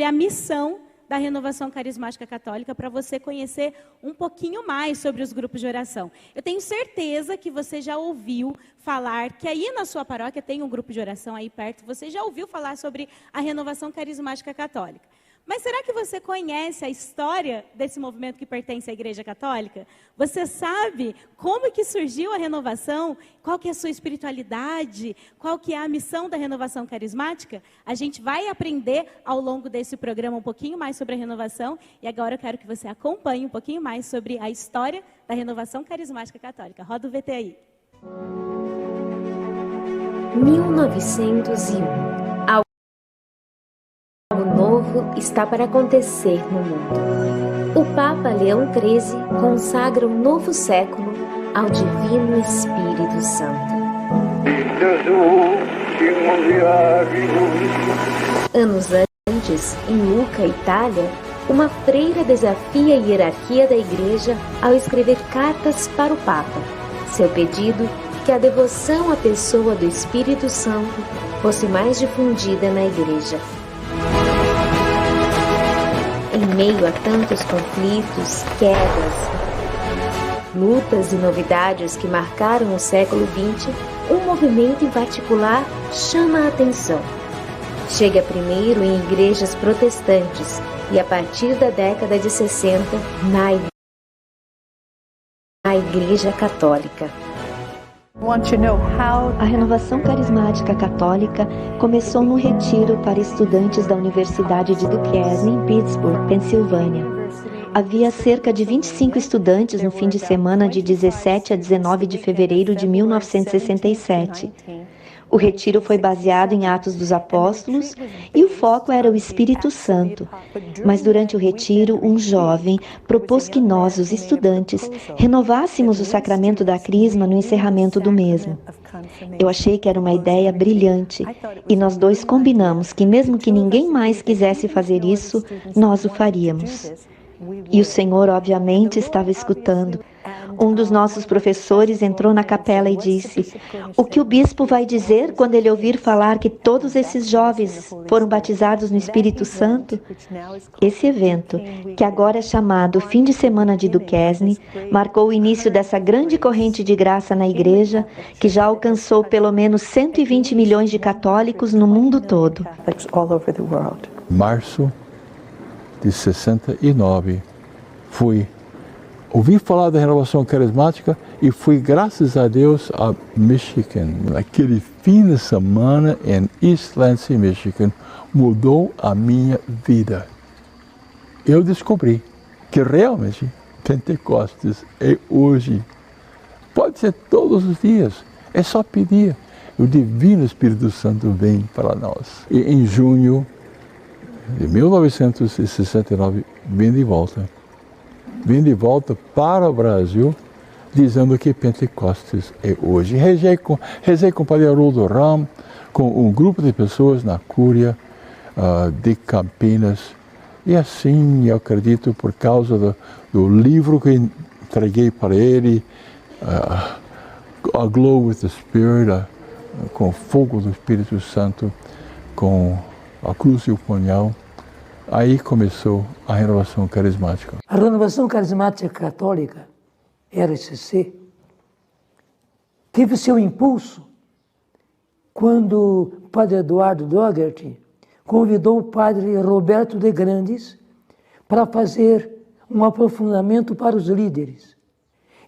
a missão da Renovação Carismática Católica, para você conhecer um pouquinho mais sobre os grupos de oração. Eu tenho certeza que você já ouviu falar, que aí na sua paróquia tem um grupo de oração aí perto, você já ouviu falar sobre a Renovação Carismática Católica. Mas será que você conhece a história desse movimento que pertence à Igreja Católica? Você sabe como que surgiu a renovação? Qual que é a sua espiritualidade? Qual que é a missão da renovação carismática? A gente vai aprender ao longo desse programa um pouquinho mais sobre a renovação. E agora eu quero que você acompanhe um pouquinho mais sobre a história da renovação carismática católica. Roda o VT aí. 1901. Algo novo está para acontecer no mundo. O Papa Leão XIII consagra um novo século ao Divino Espírito Santo. Anos antes, em Lucca, Itália, uma freira desafia a hierarquia da Igreja ao escrever cartas para o Papa. Seu pedido: que a devoção à pessoa do Espírito Santo fosse mais difundida na Igreja. Em meio a tantos conflitos, quedas, lutas e novidades que marcaram o século XX, um movimento em particular chama a atenção. Chega primeiro em igrejas protestantes e, a partir da década de 60, na Igreja Católica. A Renovação Carismática Católica começou num retiro para estudantes da Universidade de Duquesne, em Pittsburgh, Pensilvânia. Havia cerca de 25 estudantes no fim de semana de 17 a 19 de fevereiro de 1967. O retiro foi baseado em Atos dos Apóstolos e o foco era o Espírito Santo. Mas durante o retiro, um jovem propôs que nós, os estudantes, renovássemos o sacramento da Crisma no encerramento do mesmo. Eu achei que era uma ideia brilhante e nós dois combinamos que, mesmo que ninguém mais quisesse fazer isso, nós o faríamos. E o Senhor, obviamente, estava escutando. Um dos nossos professores entrou na capela e disse: "O que o bispo vai dizer quando ele ouvir falar que todos esses jovens foram batizados no Espírito Santo?" Esse evento, que agora é chamado Fim de Semana de Duquesne, marcou o início dessa grande corrente de graça na Igreja, que já alcançou pelo menos 120 milhões de católicos no mundo todo. Março de 69, ouvi falar da renovação carismática e fui, graças a Deus, a Michigan. Aquele fim de semana em East Lansing, Michigan, mudou a minha vida. Eu descobri que realmente Pentecostes é hoje. Pode ser todos os dias, é só pedir. O Divino Espírito Santo vem para nós. E em junho de 1969, vim de volta para o Brasil, dizendo que Pentecostes é hoje. Rezei com o padre Haroldo Ram, com um grupo de pessoas na Cúria de Campinas. E assim, eu acredito, por causa do livro que entreguei para ele, A Glow with the Spirit, com o fogo do Espírito Santo, com a cruz e o punhal, aí começou a renovação carismática. A Renovação Carismática Católica, RCC, teve seu impulso quando o padre Eduardo Dougherty convidou o padre Roberto de Grandes para fazer um aprofundamento para os líderes.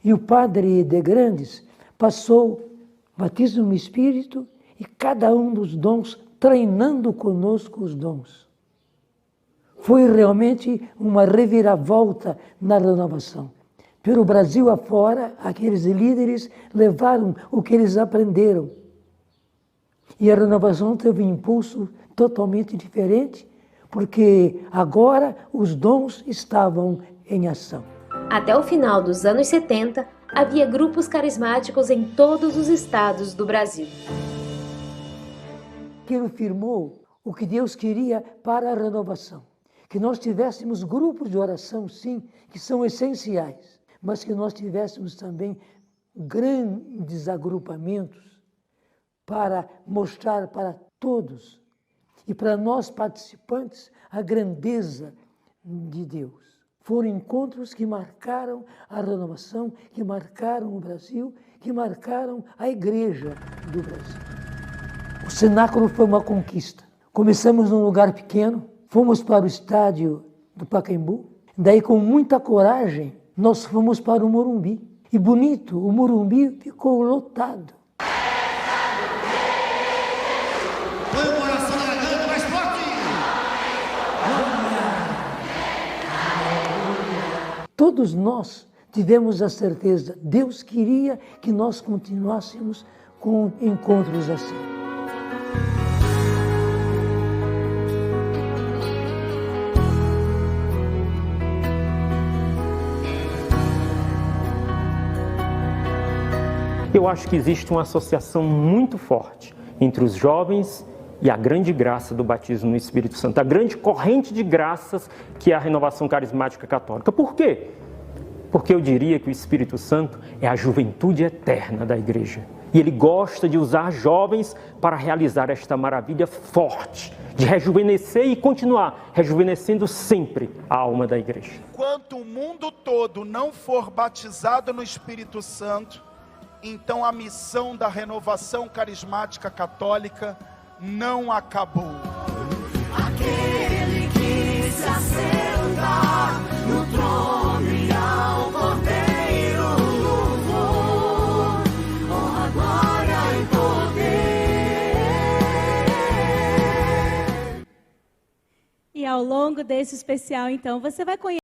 E o padre de Grandes passou batismo no Espírito e cada um dos dons, treinando conosco os dons. Foi realmente uma reviravolta na renovação. Pelo Brasil afora, aqueles líderes levaram o que eles aprenderam. E a renovação teve um impulso totalmente diferente, porque agora os dons estavam em ação. Até o final dos anos 70, havia grupos carismáticos em todos os estados do Brasil. Aquilo firmou o que Deus queria para a renovação. Que nós tivéssemos grupos de oração, sim, que são essenciais, mas que nós tivéssemos também grandes agrupamentos para mostrar para todos e para nós participantes a grandeza de Deus. Foram encontros que marcaram a renovação, que marcaram o Brasil, que marcaram a Igreja do Brasil. O cenáculo foi uma conquista. Começamos num lugar pequeno, fomos para o estádio do Pacaembu, daí com muita coragem nós fomos para o Morumbi. E bonito, o Morumbi ficou lotado. Todos nós tivemos a certeza, Deus queria que nós continuássemos com encontros assim. Eu acho que existe uma associação muito forte entre os jovens e a grande graça do batismo no Espírito Santo, a grande corrente de graças que é a renovação carismática católica. Por quê? Porque eu diria que o Espírito Santo é a juventude eterna da Igreja. E ele gosta de usar jovens para realizar esta maravilha forte, de rejuvenescer e continuar rejuvenescendo sempre a alma da Igreja. Enquanto o mundo todo não for batizado no Espírito Santo, então a missão da renovação carismática católica não acabou. Aquele que se assenta no trono e ao Cordeiro louvor, honra, glória e poder. E ao longo desse especial, então, você vai conhecer